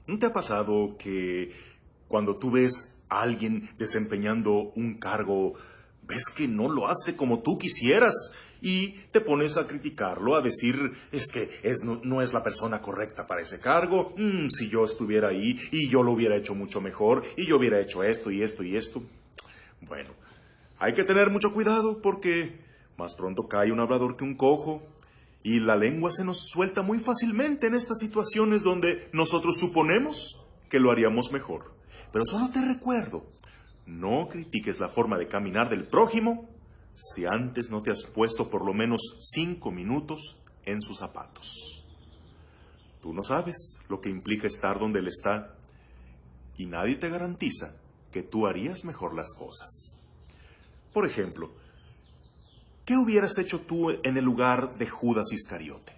¿No te ha pasado que cuando tú ves a alguien desempeñando un cargo, ves que no lo hace como tú quisieras y te pones a criticarlo, a decir, es que no es la persona correcta para ese cargo? Si yo estuviera ahí y yo lo hubiera hecho mucho mejor y yo hubiera hecho esto y esto y esto. Bueno, hay que tener mucho cuidado porque más pronto cae un hablador que un cojo. Y la lengua se nos suelta muy fácilmente en estas situaciones donde nosotros suponemos que lo haríamos mejor. Pero solo te recuerdo, no critiques la forma de caminar del prójimo si antes no te has puesto por lo menos 5 minutos en sus zapatos. Tú no sabes lo que implica estar donde él está y nadie te garantiza que tú harías mejor las cosas. Por ejemplo, ¿qué hubieras hecho tú en el lugar de Judas Iscariote?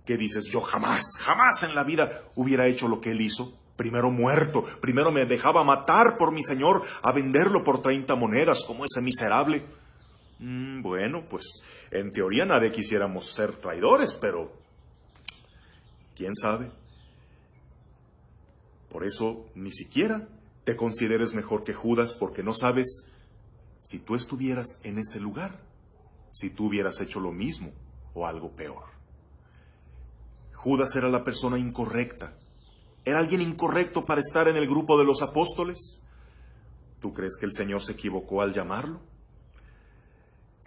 ¿Qué dices? Yo jamás en la vida hubiera hecho lo que él hizo. Primero muerto, primero me dejaba matar por mi Señor a venderlo por 30 monedas como ese miserable. Bueno, pues en teoría nadie quisiéramos ser traidores, pero ¿quién sabe? Por eso ni siquiera te consideres mejor que Judas porque no sabes si tú estuvieras en ese lugar, si tú hubieras hecho lo mismo o algo peor. Judas era la persona incorrecta. ¿Era alguien incorrecto para estar en el grupo de los apóstoles? ¿Tú crees que el Señor se equivocó al llamarlo?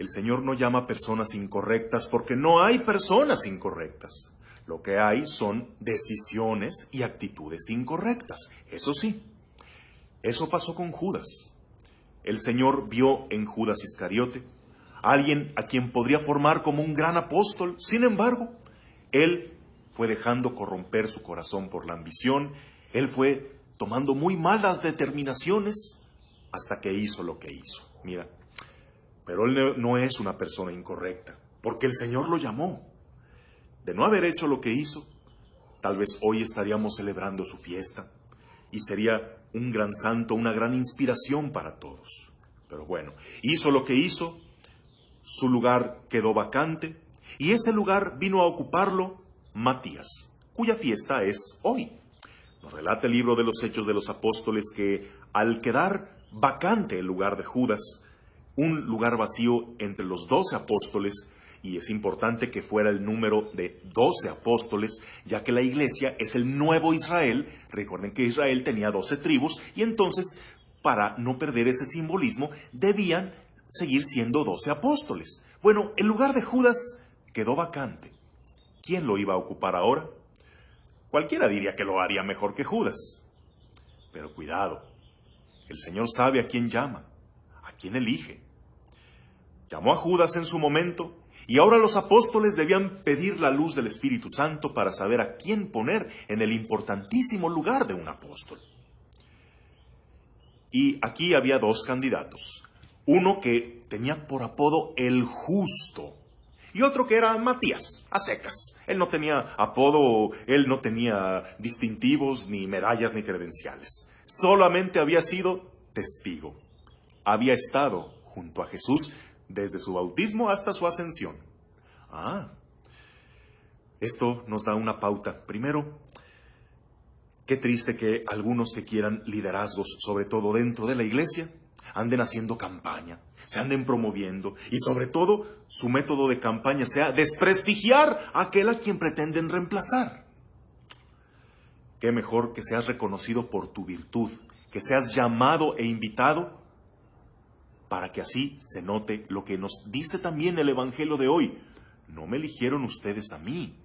El Señor no llama personas incorrectas porque no hay personas incorrectas. Lo que hay son decisiones y actitudes incorrectas. Eso sí, eso pasó con Judas. El Señor vio en Judas Iscariote a alguien a quien podría formar como un gran apóstol. Sin embargo, él fue dejando corromper su corazón por la ambición. Él fue tomando muy malas determinaciones hasta que hizo lo que hizo. Mira, pero él no es una persona incorrecta, porque el Señor lo llamó. De no haber hecho lo que hizo, tal vez hoy estaríamos celebrando su fiesta y sería un gran santo, una gran inspiración para todos. Pero bueno, hizo lo que hizo, su lugar quedó vacante y ese lugar vino a ocuparlo Matías, cuya fiesta es hoy. Nos relata el libro de los Hechos de los Apóstoles que al quedar vacante el lugar de Judas, un lugar vacío entre los 12 apóstoles, y es importante que fuera el número de 12 apóstoles, ya que la iglesia es el nuevo Israel. Recuerden que Israel tenía 12 tribus, y entonces, para no perder ese simbolismo, debían seguir siendo 12 apóstoles. Bueno, el lugar de Judas quedó vacante. ¿Quién lo iba a ocupar ahora? Cualquiera diría que lo haría mejor que Judas. Pero cuidado, el Señor sabe a quién llama, a quién elige. Llamó a Judas en su momento, y ahora los apóstoles debían pedir la luz del Espíritu Santo para saber a quién poner en el importantísimo lugar de un apóstol. Y aquí había 2 candidatos. Uno que tenía por apodo el Justo, y otro que era Matías, a secas. Él no tenía apodo, él no tenía distintivos, ni medallas, ni credenciales. Solamente había sido testigo. Había estado junto a Jesús desde su bautismo hasta su ascensión. Esto nos da una pauta. Primero, qué triste que algunos que quieran liderazgos, sobre todo dentro de la iglesia, anden haciendo campaña, se anden promoviendo y sobre todo su método de campaña sea desprestigiar a aquel a quien pretenden reemplazar. Qué mejor que seas reconocido por tu virtud, que seas llamado e invitado para que así se note lo que nos dice también el Evangelio de hoy. No me eligieron ustedes a mí,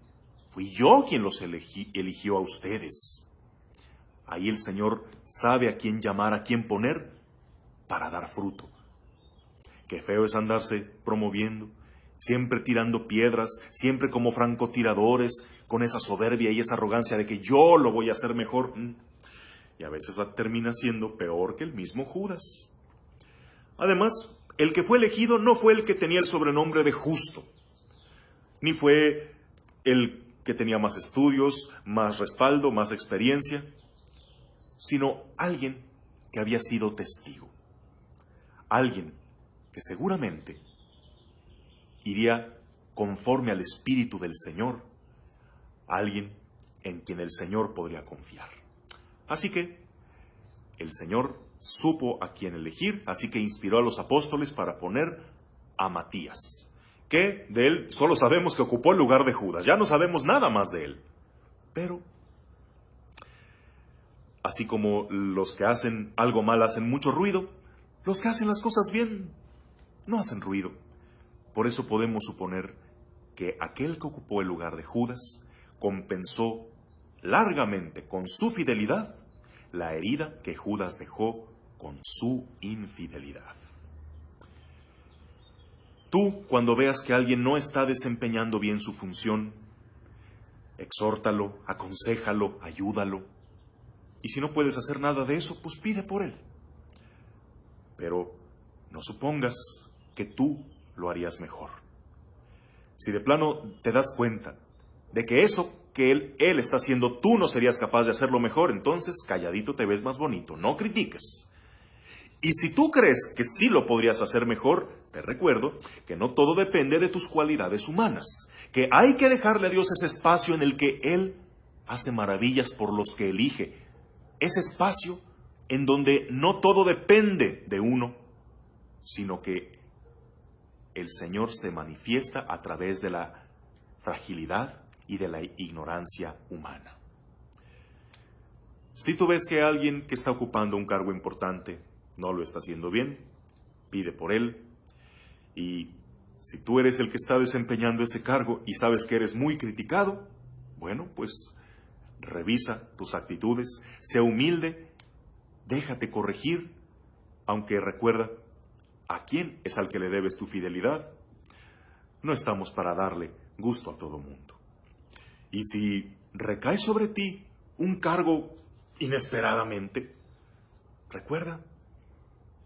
fui yo quien los eligió a ustedes. Ahí el Señor sabe a quién llamar, a quién poner para dar fruto. Qué feo es andarse promoviendo, siempre tirando piedras, siempre como francotiradores, con esa soberbia y esa arrogancia de que yo lo voy a hacer mejor. Y a veces termina siendo peor que el mismo Judas. Además, el que fue elegido no fue el que tenía el sobrenombre de justo, ni fue el que tenía más estudios, más respaldo, más experiencia, sino alguien que había sido testigo. Alguien que seguramente iría conforme al Espíritu del Señor. Alguien en quien el Señor podría confiar. Así que el Señor supo a quién elegir, así que inspiró a los apóstoles para poner a Matías, que de él solo sabemos que ocupó el lugar de Judas, ya no sabemos nada más de él. Pero, así como los que hacen algo mal hacen mucho ruido, los que hacen las cosas bien no hacen ruido. Por eso podemos suponer que aquel que ocupó el lugar de Judas compensó largamente con su fidelidad la herida que Judas dejó con su infidelidad. Tú, cuando veas que alguien no está desempeñando bien su función, exhórtalo, aconséjalo, ayúdalo. Y si no puedes hacer nada de eso, pues pide por él. Pero no supongas que tú lo harías mejor. Si de plano te das cuenta de que eso que él está haciendo, tú no serías capaz de hacerlo mejor, entonces calladito te ves más bonito, no critiques. Y si tú crees que sí lo podrías hacer mejor, te recuerdo que no todo depende de tus cualidades humanas, que hay que dejarle a Dios ese espacio en el que Él hace maravillas por los que elige, ese espacio en donde no todo depende de uno, sino que el Señor se manifiesta a través de la fragilidad y de la ignorancia humana. Si tú ves que alguien que está ocupando un cargo importante no lo está haciendo bien, pide por él. Y si tú eres el que está desempeñando ese cargo y sabes que eres muy criticado, bueno, pues revisa tus actitudes, sea humilde, déjate corregir, aunque recuerda a quién es al que le debes tu fidelidad. No estamos para darle gusto a todo mundo. Y si recae sobre ti un cargo inesperadamente, recuerda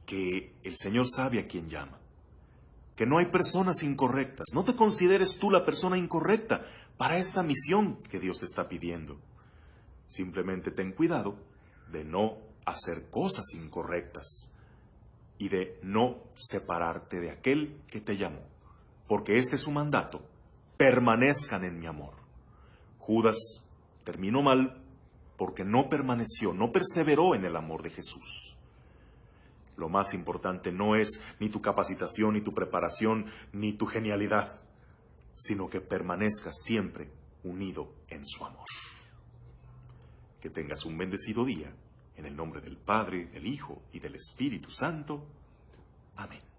que el Señor sabe a quién llama, que no hay personas incorrectas. No te consideres tú la persona incorrecta para esa misión que Dios te está pidiendo. Simplemente ten cuidado de no hacer cosas incorrectas y de no separarte de aquel que te llamó, porque este es su mandato: permanezcan en mi amor. Judas terminó mal porque no permaneció, no perseveró en el amor de Jesús. Lo más importante no es ni tu capacitación, ni tu preparación, ni tu genialidad, sino que permanezcas siempre unido en su amor. Que tengas un bendecido día, en el nombre del Padre, del Hijo y del Espíritu Santo. Amén.